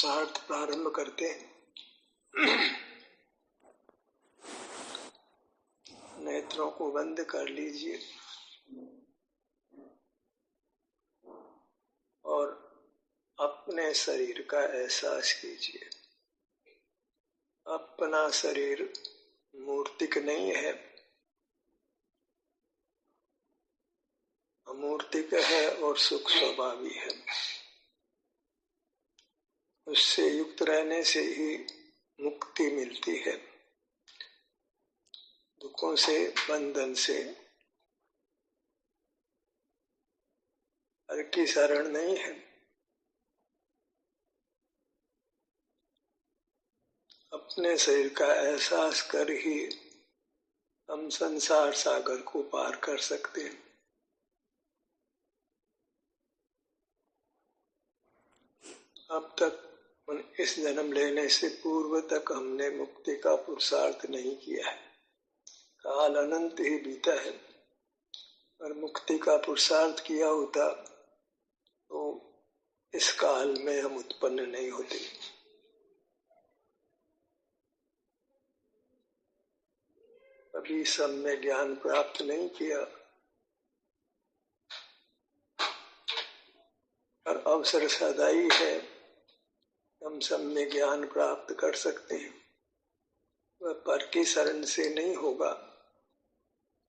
पुरुषार्थ प्रारंभ करते हैं। नेत्रों को बंद कर लीजिए और अपने शरीर का एहसास कीजिए। अपना शरीर मूर्तिक नहीं है, अमूर्तिक है और सुख स्वभावी है। उससे युक्त रहने से ही मुक्ति मिलती है, दुखों से, बंधन से। हर की शरण नहीं है। अपने शरीर का एहसास कर ही हम संसार सागर को पार कर सकते हैं। अब तक इस जन्म लेने से पूर्व तक हमने मुक्ति का पुरुषार्थ नहीं किया है। काल अनंत ही बीता है, और मुक्ति का पुरुषार्थ किया होता तो इस काल में हम उत्पन्न नहीं होते। अभी सम्य ज्ञान प्राप्त नहीं किया, और अवसर सदाई है, हम सम्य ज्ञान प्राप्त कर सकते हैं। वह पर की शरण से नहीं होगा,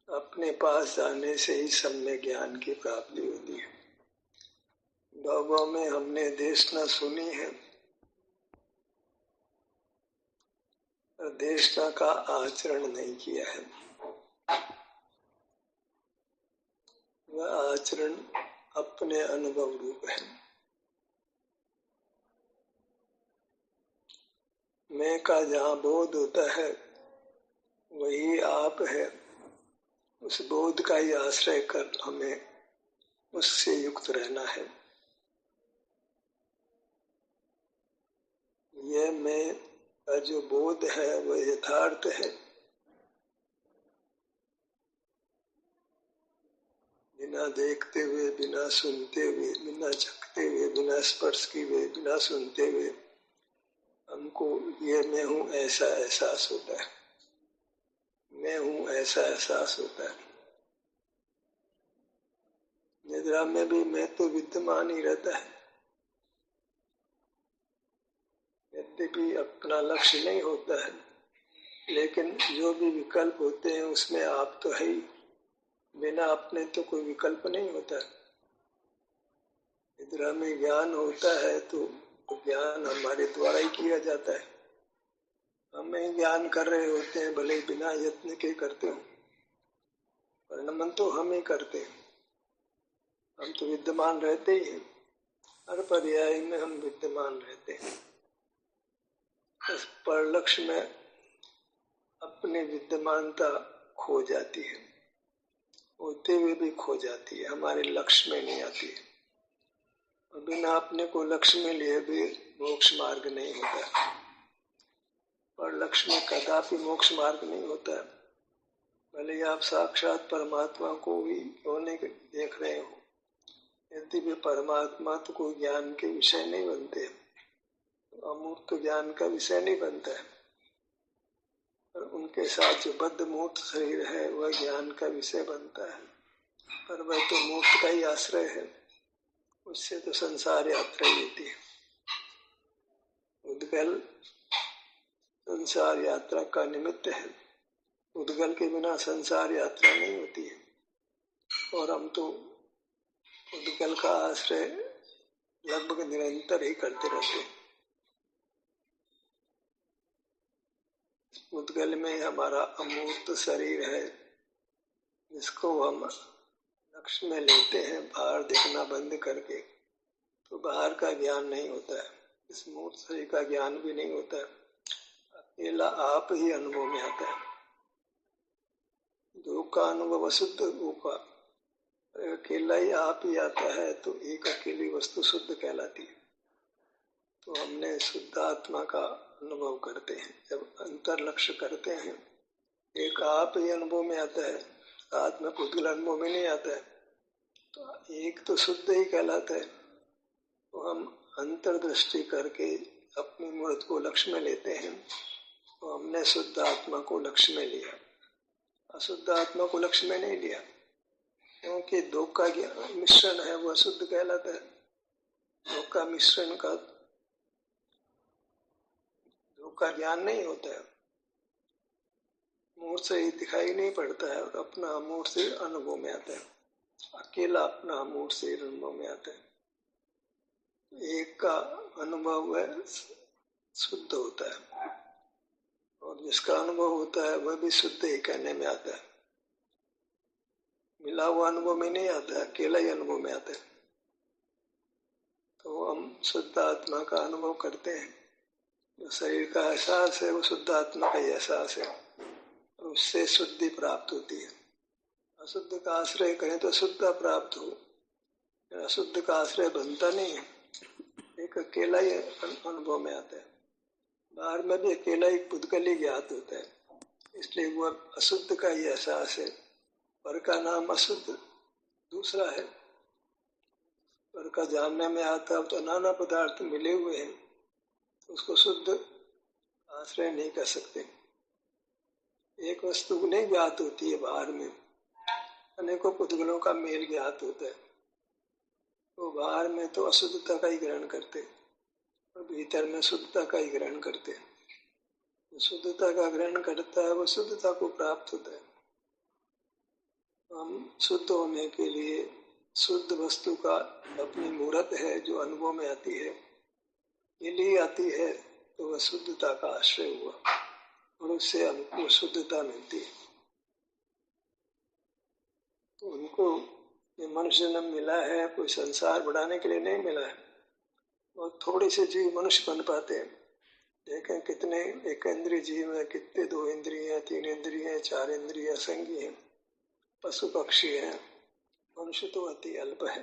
अपने पास जाने से ही सम्य ज्ञान की प्राप्ति होती है। भागवत में हमने देशना सुनी है, और देशना का आचरण नहीं किया है। वह आचरण अपने अनुभव रूप है। मैं का जहाँ बोध होता है वही आप है। उस बोध का ही आश्रय कर हमें उससे युक्त रहना है। यह मैं का जो बोध है वह यथार्थ है। बिना देखते हुए, बिना सुनते हुए, बिना चखते हुए, बिना स्पर्श किए हुए, बिना सुनते हुए हमको ये मैं हूँ ऐसा एहसास होता है। मैं हूँ ऐसा एहसास होता है। निद्रा में भी मैं तो विद्यमान ही रहता है, यद्यपि अपना लक्ष्य नहीं होता है, लेकिन जो भी विकल्प होते हैं उसमें आप तो है ही। बिना अपने तो कोई विकल्प नहीं होता। निद्रा में ज्ञान होता है तो ज्ञान हमारे द्वारा ही किया जाता है। हम ही ज्ञान कर रहे होते हैं, भले बिना यत्न के करते हो, परिणमन तो हम ही करते हैं। हम तो विद्यमान रहते ही हैं, हर पर्याय में हम विद्यमान रहते हैं। इस पर लक्ष्य में अपनी विद्यमानता खो जाती है, होते हुए भी खो जाती है, हमारे लक्ष्य में नहीं आती है। और बिना अपने को लक्ष्य में लिए भी मोक्ष मार्ग नहीं होता। पर लक्ष्य में कदापि मोक्ष मार्ग नहीं होता है। भले आप साक्षात परमात्मा को ही होने के देख रहे हो, यदि भी परमात्मा तो कोई ज्ञान के विषय नहीं बनते, अमूर्त ज्ञान का विषय नहीं बनता है। और उनके साथ जो बद्ध मूर्त शरीर है वह ज्ञान का विषय बनता है, पर वह तो मूर्त का ही आश्रय है। उससे तो संसार यात्रा ही होती है। उद्गल संसार यात्रा का निमित्त है। उद्गल के बिना संसार यात्रा नहीं होती है, और हम तो उद्गल का आश्रय लगभग निरंतर ही करते रहते हैं। उद्गल में हमारा अमूर्त शरीर है, जिसको हम लक्ष्य में लेते हैं बाहर देखना बंद करके, तो बाहर का ज्ञान नहीं होता है, इस मूर्त शरीर का ज्ञान भी नहीं होता है। अकेला आप ही अनुभव में आता है। दो का अनुभव शुद्ध होगा, अकेला ही आप ही आता है तो एक अकेली वस्तु शुद्ध कहलाती है। तो हमने शुद्ध आत्मा का अनुभव करते हैं। जब अंतर लक्ष्य करते हैं, एक आप ही अनुभव में आता है, आत्मा पुद्गल अनुभव में नहीं आता है, तो एक तो शुद्ध ही कहलाता है। तो हम अंतर्दृष्टि करके अपनी मूर्त को लक्ष्य में लेते हैं, तो हमने शुद्ध आत्मा को लक्ष्य में लिया, अशुद्ध आत्मा को लक्ष्य में नहीं लिया, क्योंकि दो का मिश्रण है वो अशुद्ध कहलाता है। दो का मिश्रण का दो का ज्ञान नहीं होता है, मूर्त से ही दिखाई नहीं पड़ता है और अपना मूर्त से अनुभव में आता है, अकेला अपना मूर्त से अनुभव में आता है। एक का अनुभव है शुद्ध होता है और जिसका अनुभव होता है वह भी शुद्ध ही कहने में आता है, मिला हुआ अनुभव में नहीं आता है, अकेला ही अनुभव में आता है। तो हम शुद्ध आत्मा का अनुभव करते हैं, जो शरीर का एहसास है वो शुद्ध आत्मा का ही एहसास है और उससे शुद्धि प्राप्त होती है। अशुद्ध का आश्रय करें तो शुद्धता प्राप्त हो, अशुद्ध का आश्रय बनता नहीं है, एक अकेला ही अनुभव में आता है। बाहर में भी अकेला ही पुद्गल ही ज्ञात होता है, इसलिए वो अशुद्ध का ही एहसास है। पर का नाम अशुद्ध दूसरा है, पर का जानने में आता है तो नाना पदार्थ मिले हुए हैं, तो उसको शुद्ध आश्रय नहीं कर सकते। एक वस्तु नहीं ज्ञात होती है, बाहर में अनेकों पुद्गलों का मेल ज्ञात होता है, वो बाहर में तो अशुद्धता का ही ग्रहण करते और भीतर में शुद्धता का ही ग्रहण करते। जो शुद्धता का ग्रहण करता है वो शुद्धता को प्राप्त होता है। हम शुद्ध होने के लिए शुद्ध वस्तु का अपनी मूर्त है जो अनुभव में आती है, ये लिए आती है, तो वह शुद्धता का आश्रय हुआ और उससे हमको शुद्धता मिलती है। तो उनको ये मनुष्य जन्म मिला है कोई संसार बढ़ाने के लिए नहीं मिला है, और थोड़े से जीव मनुष्य बन पाते हैं। देखें कितने एक इंद्रिय जीव है, कितने दो इंद्रिय, तीन इंद्रिय, चार इंद्रिय, असंगी है, पशु पक्षी है, मनुष्य तो अति अल्प है।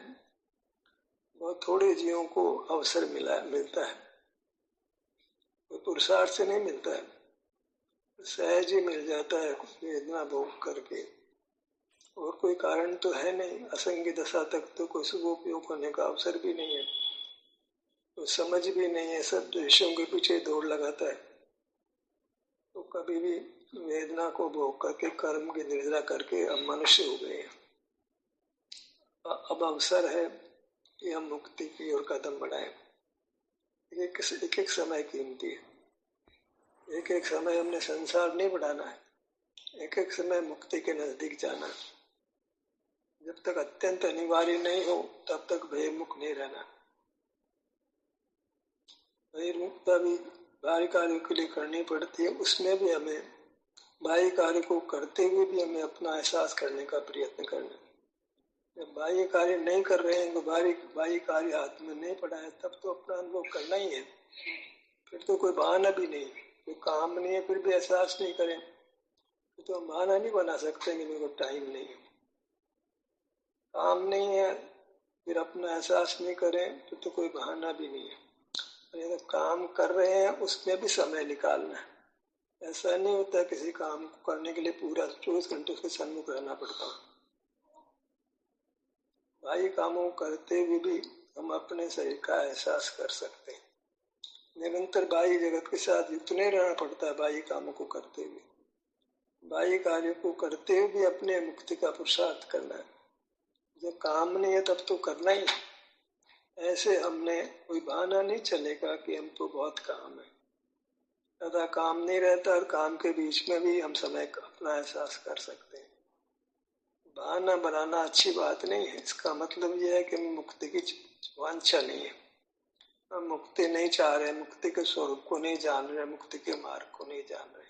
बहुत थोड़े जीवों को अवसर मिलता है, कोई पुरुषार्थ से नहीं मिलता है, सहज ही मिल जाता है वेदना भोग करके, और कोई कारण तो है नहीं। असंगी दशा तक तो कोई शुभ उपयोग होने का अवसर भी नहीं है, तो समझ भी नहीं है, सब द्वेषों के पीछे दौड़ लगाता है, तो कभी भी वेदना को भोग करके कर्म की निर्जरा करके हम मनुष्य हो गए हैं। अब अवसर है कि हम मुक्ति की ओर कदम बढ़ाएं। एक एक समय कीमती है, एक एक समय हमने संसार नहीं बढ़ाना है, एक एक समय मुक्ति के नजदीक जाना है। जब तक अत्यंत अनिवार्य नहीं हो तब तक भयमुक्त नहीं रहना। भयमुक्ता भी बाह्य कार्यों के लिए करनी पड़ती है, उसमें भी हमें बाह्य कार्य को करते हुए भी हमें अपना एहसास करने का प्रयत्न करना। जब बाह्य कार्य नहीं कर रहे हैं तो बाह्य कार्य हाथ में नहीं पड़ा है, तब तो अपना अनुभव करना ही है। फिर तो कोई बहाना भी नहीं, कोई काम नहीं है, फिर भी एहसास नहीं करें तो हम बहाना नहीं बना सकते कि मेरे को टाइम नहीं है। काम नहीं है फिर अपना एहसास नहीं करें तो कोई बहाना भी नहीं है। अगर काम कर रहे हैं उसमें भी समय निकालना है। ऐसा नहीं होता किसी काम को करने के लिए पूरा 24 घंटे उसके सन्मुख रहना पड़ता है। बाह्य कामों करते हुए भी हम अपने शरीर का एहसास कर सकते हैं। निरंतर बाह्य जगत के साथ युक्त नहीं रहना पड़ता। बाह्य कामों को करते हुए, बाह्य कार्य को करते हुए भी अपने मुक्ति का पुरुषार्थ करना है। जब काम नहीं है तब तो करना ही है। ऐसे हमने कोई बहाना नहीं चलेगा कि हम तो बहुत काम है। ज्यादा काम नहीं रहता और काम के बीच में भी हम समय का अपना एहसास कर सकते हैं। बहाना बनाना अच्छी बात नहीं है। इसका मतलब यह है कि हमें मुक्ति की वांछा नहीं है, हम मुक्ति नहीं चाह रहे, मुक्ति के स्वरूप को नहीं जान रहे, मुक्ति के मार्ग को नहीं जान रहे।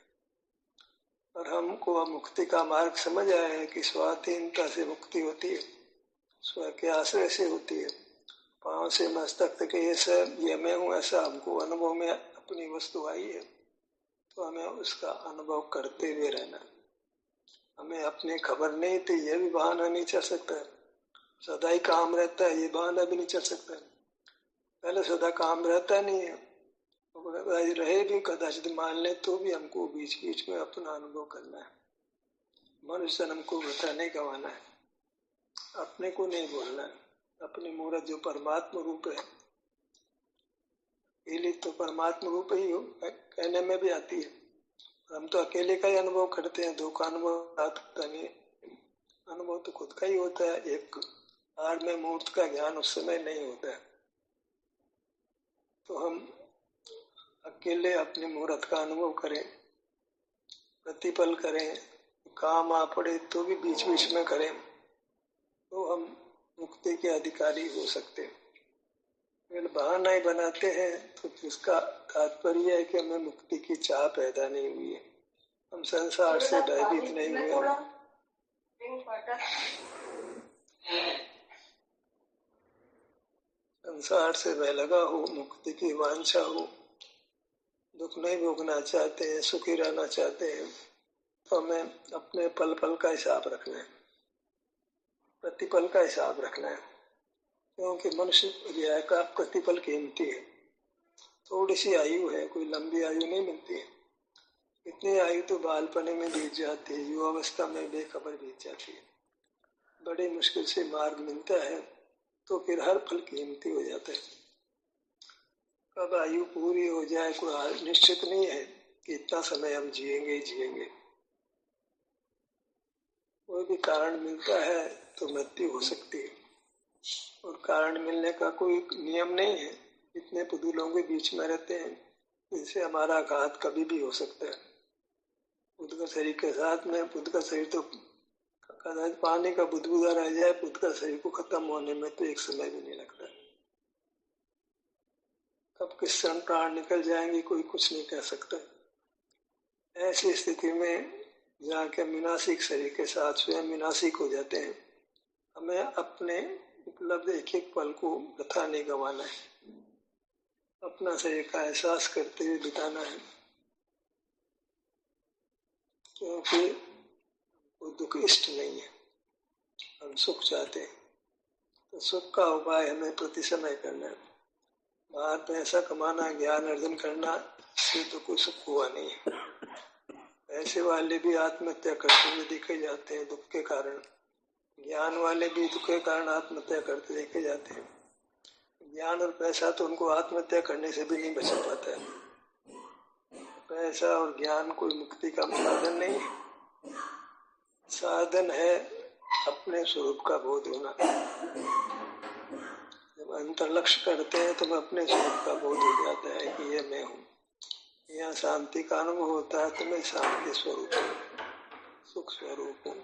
और हमको अब मुक्ति का मार्ग समझ आया है कि स्वाधीनता से मुक्ति होती है, स्व के आश्रय से होती है। पांव से मस्तक तक ये सब ये मैं हूँ ऐसा हमको अनुभव में अपनी वस्तु आई है, तो हमें उसका अनुभव करते हुए रहना। हमें अपनी खबर नहीं थी यह भी बहाना नहीं चल सकता है। सदा ही काम रहता है ये बहाना भी नहीं चल सकता है। पहले सदा काम रहता नहीं है, रहे भी कदाचित मान ले तो भी हमको बीच बीच में अपना अनुभव करना है। मनुष्य जन्म को वृथा नहीं गंवाना है, अपने को नहीं बोलना है। अपनी मूर्त जो परमात्मा रूप है, अकेली तो परमात्मा रूप ही हो, कहने में भी आती है। हम तो अकेले का ही अनुभव करते हैं, दो का अनुभव होता नहीं है। अनुभव तो खुद का ही होता है। एक आड़ में मूर्त का ज्ञान उस समय नहीं होता है। तो हम अकेले अपने मूर्त का अनुभव करें, प्रतिपल करें, काम आ पड़े तो भी बीच बीच में करें, तो हम मुक्ति के अधिकारी हो सकते हैं। अगर बहाना ही बनाते हैं तो इसका तात्पर्य है कि हमें मुक्ति की चाह पैदा नहीं हुई है, हम संसार से भयभीत नहीं हुए। संसार से भय लगा हो, मुक्ति की वांछा हो, दुख नहीं भोगना चाहते हैं, सुखी रहना चाहते हैं, तो हमें अपने पल पल का हिसाब रखना है, प्रतिपल का हिसाब रखना है। क्योंकि मनुष्य रियाय का प्रतिपल कीमती है। थोड़ी सी आयु है, कोई लंबी आयु नहीं मिलती है। इतनी आयु तो बालपने में बीत जाती है, युवावस्था में बेखबर बीत जाती है। बड़ी मुश्किल से मार्ग मिलता है, तो फिर हर पल कीमती हो जाता है। कब आयु पूरी हो जाए कोई निश्चित नहीं है कि इतना समय हम जिएंगे ही जिएंगे। कोई भी कारण मिलता है तो मृत्यु हो सकती है, और कारण मिलने का कोई नियम नहीं है। इतने पुतलों के बीच में रहते हैं, जिनसे हमारा घात कभी भी हो सकता है। बुद्ध का शरीर के साथ में, बुद्ध का शरीर तो पानी का बुदबुदा रह जाए, बुद्ध का शरीर को खत्म होने में तो एक समय भी नहीं लगता। कब किस क्षण प्राण निकल जाएंगे कोई कुछ नहीं कह सकता। ऐसी स्थिति में जाके विनाशिक शरीर के साथ स्वयं विनाशिक हो जाते हैं। हमें अपने उपलब्ध एक एक पल को व्यथा नहीं गंवाना है, अपना शरीर का एहसास करते हुए बिताना है। क्योंकि वो दुख इष्ट नहीं है, हम सुख चाहते हैं। तो सुख का उपाय हमें प्रति समय करना है। बाहर पैसा कमाना, ज्ञान अर्जन करना से तो कोई सुख हुआ नहीं है। पैसे वाले भी आत्महत्या करते हुए देखे जाते हैं दुख के कारण, ज्ञान वाले भी दुख के कारण आत्महत्या करते देखे जाते हैं। ज्ञान और पैसा तो उनको आत्महत्या करने से भी नहीं बचा पाता है। पैसा और ज्ञान कोई मुक्ति का साधन नहीं है। साधन है अपने स्वरूप का बोध होना। जब अंतर लक्ष्य करते हैं तो अपने स्वरूप का बोध हो जाता है कि ये मैं हूँ। यहाँ शांति का अनुभव होता है तो मैं शांति स्वरूप हूँ, सुख स्वरूप हूँ।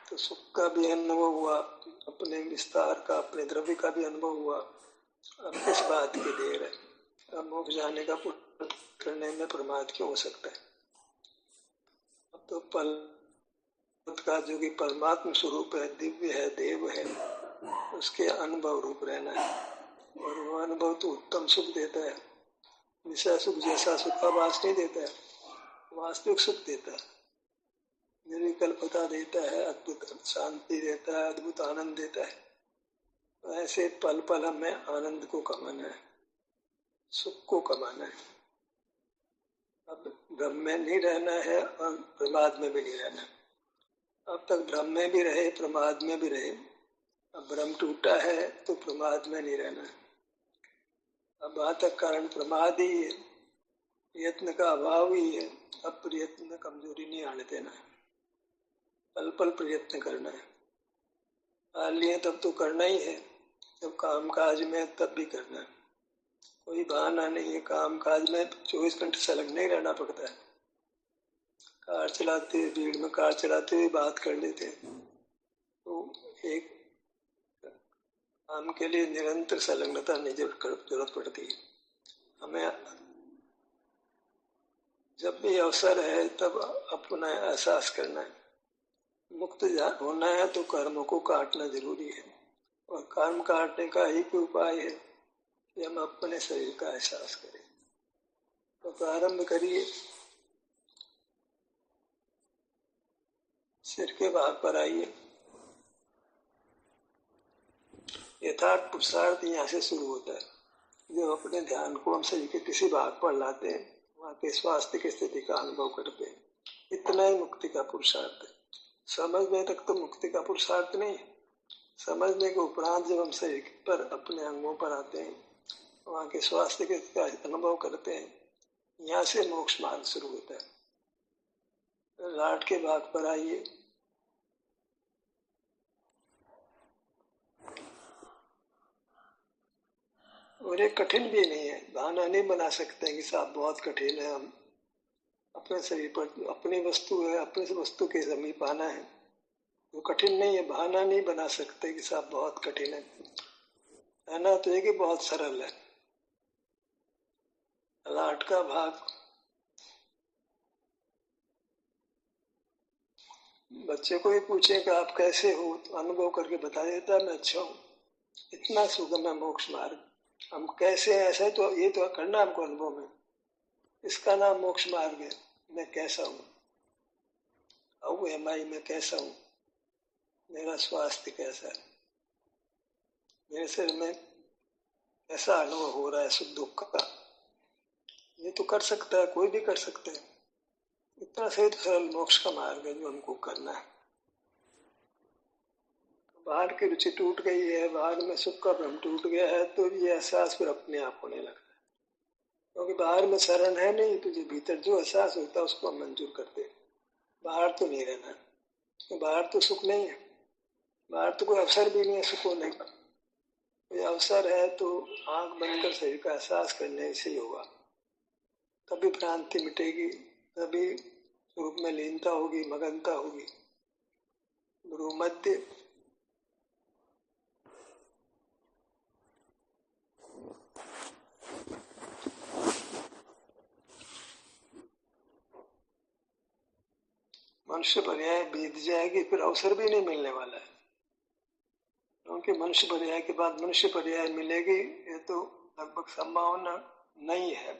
तो सुख का भी अनुभव हुआ, अपने विस्तार का, अपने द्रव्य का भी अनुभव हुआ। अब किस बात की देर है? अब मोक्ष जाने का पुण्य करने में प्रमाद क्यों हो सकता है? अब तो पल का जो कि परमात्मा स्वरूप है, दिव्य है, देव है, उसके अनुभव रूप रहना है। और वो अनुभव तो उत्तम सुख देता है। विषय सुख जैसा सुखाभास नहीं देता है, वास्तविक सुख देता है, निर्विकल्पता देता है, अद्भुत शांति देता है, अद्भुत आनंद देता है। तो ऐसे पल पल हमें आनंद को कमाना है, सुख को कमाना है। अब भ्रम में नहीं रहना है और प्रमाद में भी नहीं रहना। अब तक भ्रम में भी रहे, प्रमाद में भी रहे। अब भ्रम टूटा है तो प्रमाद में नहीं रहना। अब बातक कारण प्रमाद ही है, प्रयत्न का अभाव ही है। अब प्रयत्न में कमजोरी नहीं आने देना, पल पल प्रयत्न करना है। पाल लिए तब तो करना ही है, जब काम काज में तब भी करना है। कोई बहाना नहीं है, काम काज में 24 घंटे संलग्न नहीं रहना पड़ता है। कार चलाते हुए, भीड़ में कार चलाते हुए बात कर लेते हैं। तो एक काम के लिए निरंतर संलग्नता नहीं जरूरत पड़ती है। हमें जब भी अवसर है तब अपना एहसास करना है। मुक्त होना है तो कर्मों को काटना जरूरी है, और कर्म काटने का ही कोई उपाय है कि हम अपने शरीर का एहसास करें। तो प्रारंभ करिए, सिर के भाग पर आइए। यथार्थ पुरुषार्थ यहाँ से शुरू होता है। जब अपने ध्यान को हम शरीर के किसी भाग पर लाते हैं, वहाँ के स्वास्थ्य की स्थिति का अनुभव करते हैं, इतना ही मुक्ति का पुरुषार्थ है। समझने तक तो मुक्ति का पुरुषार्थ नहीं है। समझने के उपरांत जब हम शरीर पर, अपने अंगों पर आते हैं वहाँ के स्वास्थ्य के अनुभव करते हैं, यहाँ से मोक्ष मार्ग शुरू होता है। लाट के भाग पर आइए। और ये कठिन भी नहीं है, बहाना नहीं बना सकते हैं कि साहब बहुत कठिन है, हम अपने शरीर पर अपनी वस्तु है, अपने से वस्तु के समीप आना है, वो कठिन नहीं है। बहाना नहीं बना सकते कि साहब बहुत कठिन है। कहना तो है कि बहुत सरल है। लाट का भाग बच्चे को ही पूछे कि आप कैसे हो, तो अनुभव करके बता देता है मैं अच्छा हूँ। इतना सुगम है मोक्ष मार्ग। हम कैसे हैं ऐसा तो ये तो करना हमको अनुभव में, इसका नाम मोक्ष मार्ग है। मैं कैसा हूँ, अब एमआई मैं कैसा हूँ, मेरा स्वास्थ्य कैसा है, मेरे शरीर में कैसा अनुभव हो रहा है सुख दुख का, ये तो कर सकता है, कोई भी कर सकता है। इतना सही तो सरल मोक्ष का मार्ग है जो हमको करना है। बाहर की रुचि टूट गई है, बाहर में सुख का भ्रम टूट गया है, तो ये एहसास फिर अपने आप होने लगता है। क्योंकि बाहर में शरण है नहीं, तुझे भीतर जो एहसास होता है उसको हम मंजूर करते हैं। बाहर तो नहीं रहना, तो बाहर तो सुख नहीं है, बाहर तो कोई अवसर भी नहीं है सुख होने का। कोई अवसर है तो आंख बंद कर शरीर का एहसास करने से ही होगा, तभी भ्रांति मिटेगी, तभी स्वरूप में लीनता होगी, मगनता होगी। गुरु मध्य मनुष्य पर्याय बीत जाएगी, फिर अवसर भी नहीं मिलने वाला है। क्योंकि मनुष्य पर्याय के बाद मनुष्य पर्याय मिलेगी, ये तो लगभग संभावना नहीं है।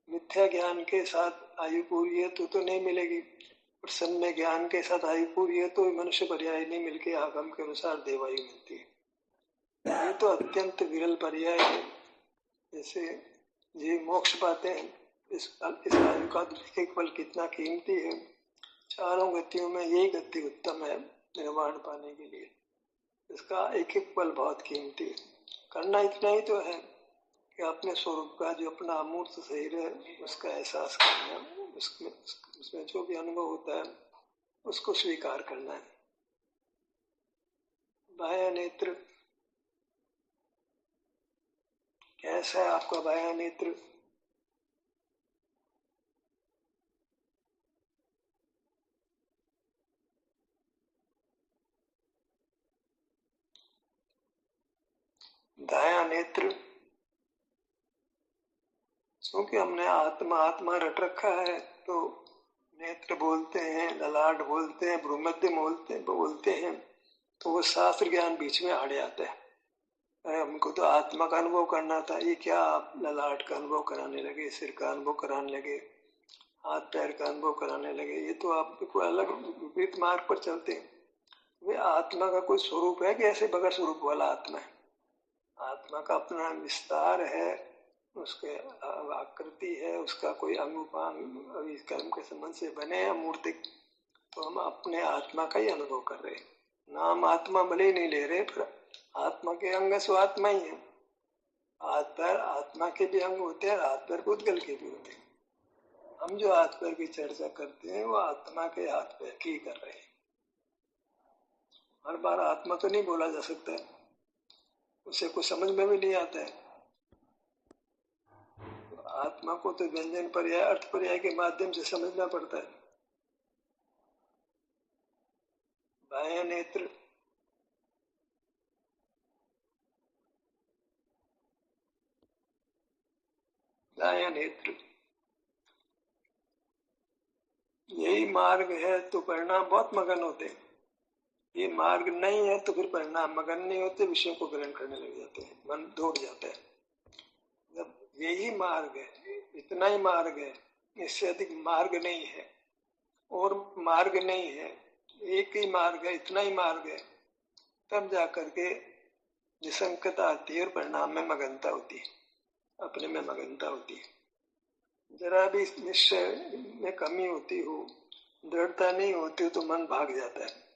मिथ्या ज्ञान के साथ आयु पूरी है तो नहीं मिलेगी, और सम्य ज्ञान के साथ आयु पूरी है तो मनुष्य पर्याय नहीं मिलके आगम के अनुसार देवायु मिलती है। ये तो अत्यंत विरल पर्याय है। जैसे जीव मोक्ष पाते हैं, इस आयु का एक पल कितना कीमती है। चारों गतियों में यही गति उत्तम है निर्वाण पाने के लिए। इसका एक एक पल बहुत कीमती है। करना इतना ही तो है कि अपने स्वरूप का जो अपना अमूर्त शरीर है उसका एहसास करना, उसमें जो भी अनुभव होता है उसको स्वीकार करना है। बाह्य नेत्र कैसा है आपका बाह्य नेत्र? दाया नेत्र, क्योंकि हमने आत्मा आत्मा रट रखा है तो नेत्र बोलते हैं, ललाट बोलते हैं, भ्रूमध्य बोलते हैं, तो वो शास्त्र ज्ञान बीच में आड़े आता है। अरे हमको तो आत्मा का अनुभव करना था, ये क्या आप ललाट का अनुभव कराने लगे, सिर का अनुभव कराने लगे, हाथ पैर का अनुभव कराने लगे। ये तो आप कोई अलग विपरीत मार्ग पर चलते हैं। वे आत्मा का कोई स्वरूप है कि ऐसे बगैर स्वरूप वाला आत्मा है? आत्मा का अपना विस्तार है, उसके आकृति है, उसका कोई अंग कर्म के संबंध से बने हैं मूर्तिक, तो हम अपने आत्मा का ही अनुभव कर रहे हैं। नाम आत्मा भले ही नहीं ले रहे, पर आत्मा के अंग सो आत्मा ही है। हाथ पैर आत्मा के भी अंग होते हैं, हाथ पैर भूतगल के भी होते हैं। हम जो हाथ पैर की चर्चा करते हैं वो आत्मा के हाथ पैर की कर रहे हैं। हर बार आत्मा तो नहीं बोला जा सकता है, उसे कुछ समझ में भी नहीं आता है। आत्मा को तो व्यंजन पर्याय अर्थ पर्याय के माध्यम से समझना पड़ता है। बाह्य नेत्र दाया नेत्र यही मार्ग है तो परिणाम बहुत मगन होते हैं। ये मार्ग नहीं है तो फिर परिणाम मगन नहीं होते, विषयों को ग्रहण करने लग जाते हैं, मन दौड़ जाता है। जब यही मार्ग है, इतना ही मार्ग है, इससे अधिक मार्ग नहीं है और मार्ग नहीं है, एक ही मार्ग है, इतना ही मार्ग है, तब जाकर के निसंकता आती है और परिणाम में मगनता होती है, अपने में मगनता होती है। जरा भी निश्चय में कमी होती हो, दृढ़ता नहीं होती हो तो मन भाग जाता है।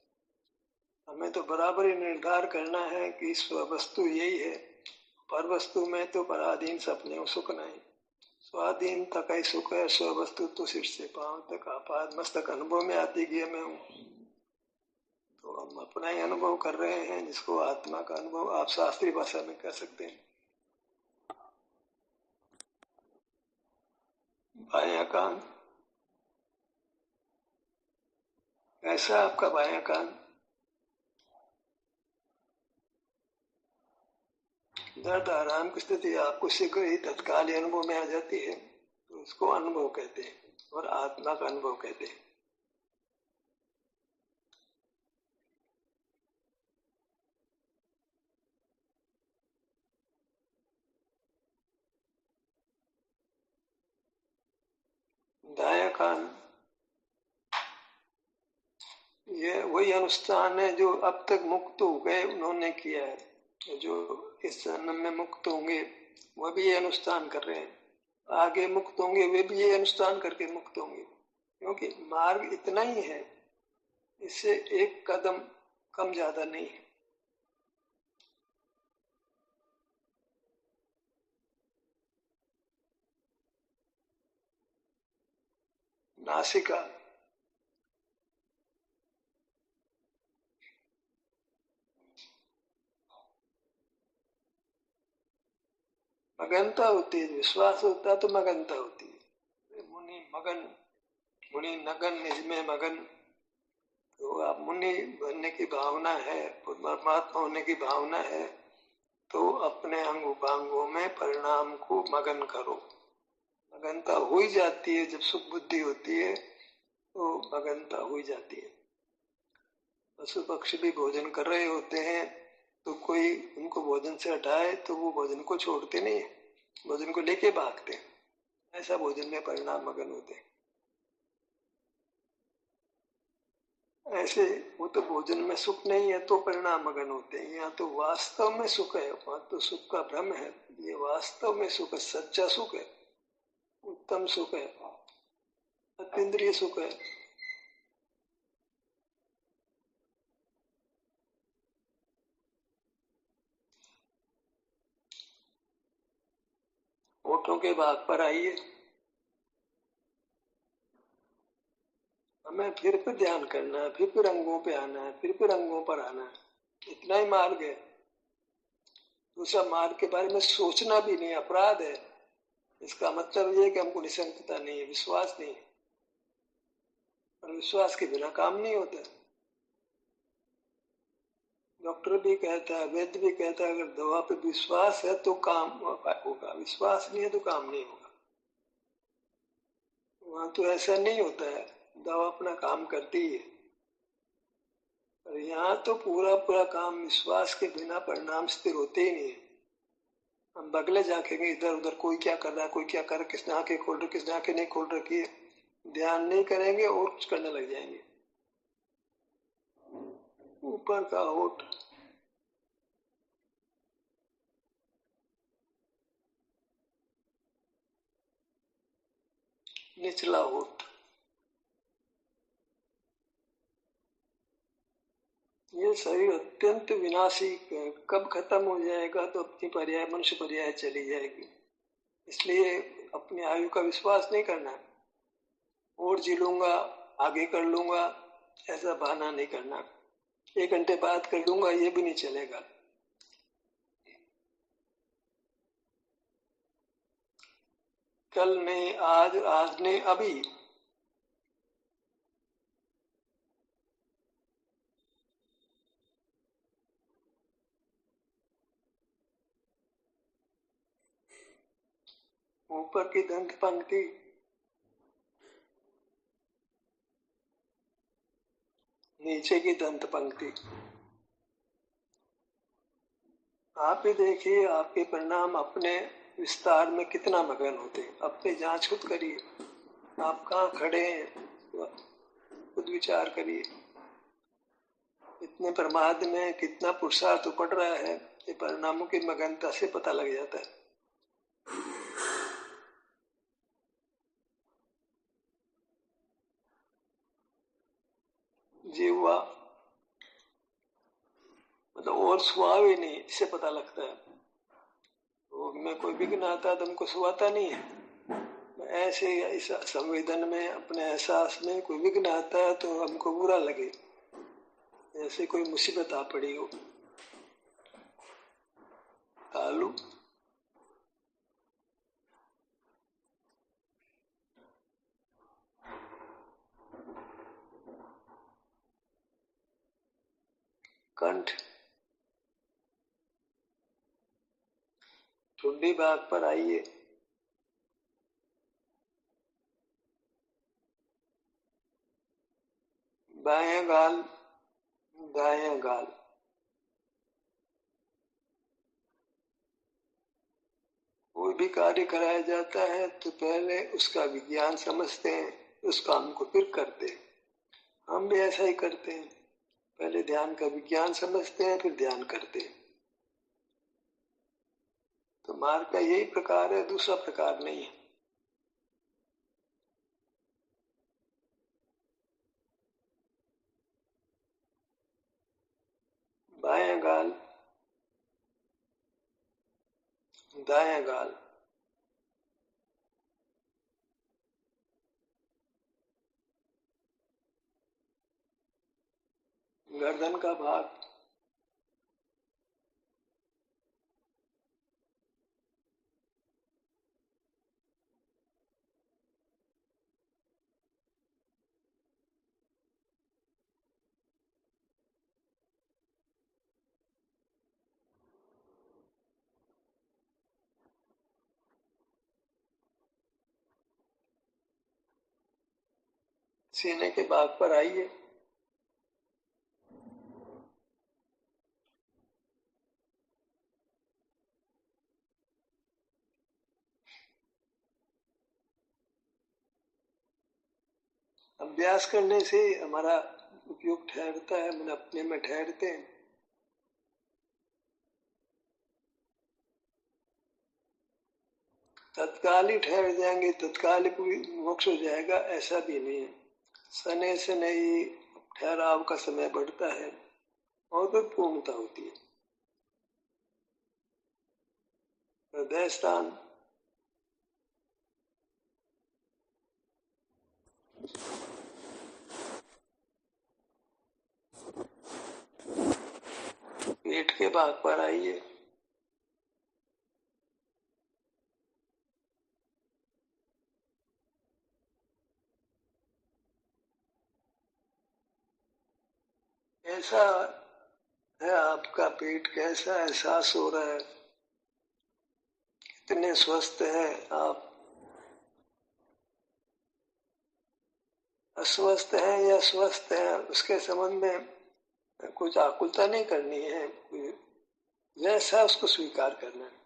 हमें तो बराबर ही निर्धार करना है कि इस वस्तु यही है, पर वस्तु में तो पराधीन सपने सुख नहीं, स्वाधीन तक ही सुख है, स्व वस्तु तो सिर से पांव तक आपाद मस्तक अनुभव में आती कि मैं हूँ। तो हम अपना ही अनुभव कर रहे हैं, जिसको आत्मा का अनुभव आप शास्त्रीय भाषा में कह सकते हैं। बायां कान कैसा आपका बायां कान? दर्द आराम की स्थिति आपको शीघ्र ही तत्काल अनुभव में आ जाती है, तो उसको अनुभव कहते हैं और आत्मा का अनुभव कहते हैं। दायां कान ये वही अनुष्ठान है जो अब तक मुक्त हो गए उन्होंने किया है। जो इस जन्म में मुक्त होंगे वह भी ये अनुष्ठान कर रहे हैं, आगे मुक्त होंगे वे भी ये अनुष्ठान करके मुक्त होंगे, क्योंकि मार्ग इतना ही है, इससे एक कदम कम ज्यादा नहीं है। नासिका मगनता होती है, विश्वास होता है तो मगनता होती है। मुनि मगन, मुनि नगन, निज में मगन। तो आप मुनि बनने की भावना है, परमात्मा होने की भावना है, तो अपने अंग उपांगों में परिणाम को मगन करो। मगनता हो ही जाती है, जब सुख बुद्धि होती है तो मगनता हो ही जाती है। पशु पक्षी भी भोजन कर रहे होते हैं, तो कोई उनको भोजन से हटाए तो वो भोजन को छोड़ते नहीं, भोजन को लेके भागते। ऐसा भोजन में परिणाम मगन होते। ऐसे वो तो भोजन में सुख नहीं है तो परिणाम मगन होते हैं। यहाँ तो वास्तव में सुख है, वहां तो सुख का भ्रम है। ये वास्तव में सुख है, सच्चा सुख है, उत्तम सुख है, अतीन्द्रिय सुख है। होठों के भाग पर आइए, हमें फिर ध्यान करना है, फिर अंगों पे आना है, फिर अंगों पर आना है। इतना ही मार्ग है। दूसरा मार्ग के बारे में सोचना भी नहीं अपराध है। इसका मतलब ये है कि हमको निसंकता नहीं है, विश्वास नहीं है, और विश्वास के बिना काम नहीं होता। डॉक्टर भी कहता है, वैद्य भी कहता है, अगर दवा पे विश्वास है तो काम होगा, विश्वास नहीं है तो काम नहीं होगा। वहां तो ऐसा नहीं होता है, दवा अपना काम करती है। और यहाँ तो पूरा पूरा काम विश्वास के बिना परिणाम स्थिर होते ही नहीं है। हम बगले झांकेंगे इधर उधर, कोई क्या कर रहा है, कोई क्या कर रहा है, किसने आंखें खोल रही, किसने आंखें नहीं खोल रखी है, ध्यान नहीं करेंगे और कुछ करने लग जाएंगे। ऊपर का होठ, निचला होठ, ये शरीर अत्यंत विनाशी है, कब खत्म हो जाएगा तो अपनी पर्याय मनुष्य पर्याय चली जाएगी। इसलिए अपनी आयु का विश्वास नहीं करना। और जी लूंगा, आगे कर लूंगा, ऐसा बहाना नहीं करना। 1 घंटे बाद कर लूंगा, ये भी नहीं चलेगा। कल नहीं, आज, आज नहीं, अभी। ऊपर की दंत पंक्ति, नीचे की दंत पंक्ति। आप ही देखिए आपके परिणाम अपने विस्तार में कितना मगन होते हैं। अपनी जांच खुद करिए, आप कहाँ खड़े हैं, खुद विचार करिए। इतने प्रमाद में कितना पुरुषार्थ पड़ रहा है, ये परिणामों की मगनता से पता लग जाता है। जीवा मतलब और सुहाव ही नहीं, इससे पता लगता है। भोग में कोई विघ्न आता तो हमको सुहाता नहीं है। ऐसे इस संवेदन में, अपने एहसास में कोई विघ्न आता है तो हमको बुरा लगे, जैसे कोई मुसीबत आ पड़ी हो। तालु कंठ ठुड्डी भाग पर आइए। बाएं गाल, दाएं गाल, कोई भी कार्य कराया जाता है तो पहले उसका विज्ञान समझते हैं, उस काम को फिर करते हैं। हम भी ऐसा ही करते हैं, पहले ध्यान का विज्ञान समझते हैं फिर ध्यान करते हैं। तो मार्ग का यही प्रकार है, दूसरा प्रकार नहीं है। बाएं गाल, दाएं गाल, गर्दन का भाग, सीने के भाग पर आइए। अभ्यास करने से हमारा उपयोग ठहरता है, मन अपने में ठहरते हैं। तत्काल ही ठहर जाएंगे, तत्काल ही मोक्ष हो जाएगा, ऐसा भी नहीं है। सने से नहीं, ठहराव का समय बढ़ता है और फिर पूर्णता होती है। हृदय स्थान, पेट के भाग पर आइए। ऐसा है आपका पेट, कैसा एहसास हो रहा है, कितने स्वस्थ है आप, अस्वस्थ है या स्वस्थ है, उसके संबंध में कुछ आकुलता नहीं करनी है, जैसा उसको स्वीकार करना है।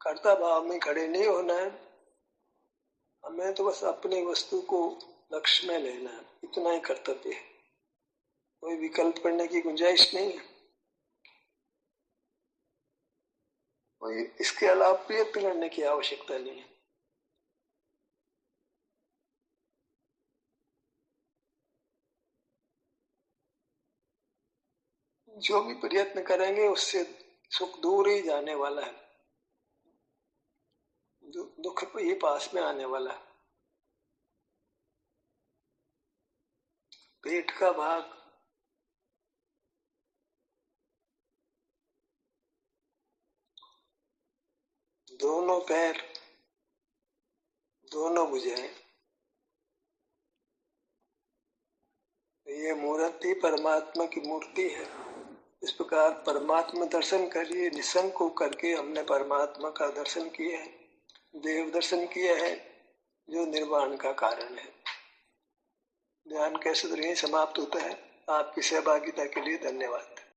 कर्ता भाव में खड़े नहीं होना है, हमें तो बस अपनी वस्तु को लक्ष्य में लेना है, इतना ही कर्तव्य है। कोई विकल्प करने की गुंजाइश नहीं है, कोई इसके अलावा प्रयत्न करने की आवश्यकता नहीं है। जो भी प्रयत्न करेंगे उससे सुख दूर ही जाने वाला है, दुख ही पास में आने वाला है। पेट का भाग, दोनों पैर, दोनों भुजाएं, ये मूर्ति परमात्मा की मूर्ति है। इस प्रकार परमात्मा दर्शन करिए, निसंक होकर के हमने परमात्मा का दर्शन किया है, देव दर्शन किया है, जो निर्वाण का कारण है। ध्यान कैसे यही समाप्त होता है। आपकी सहभागिता के लिए धन्यवाद।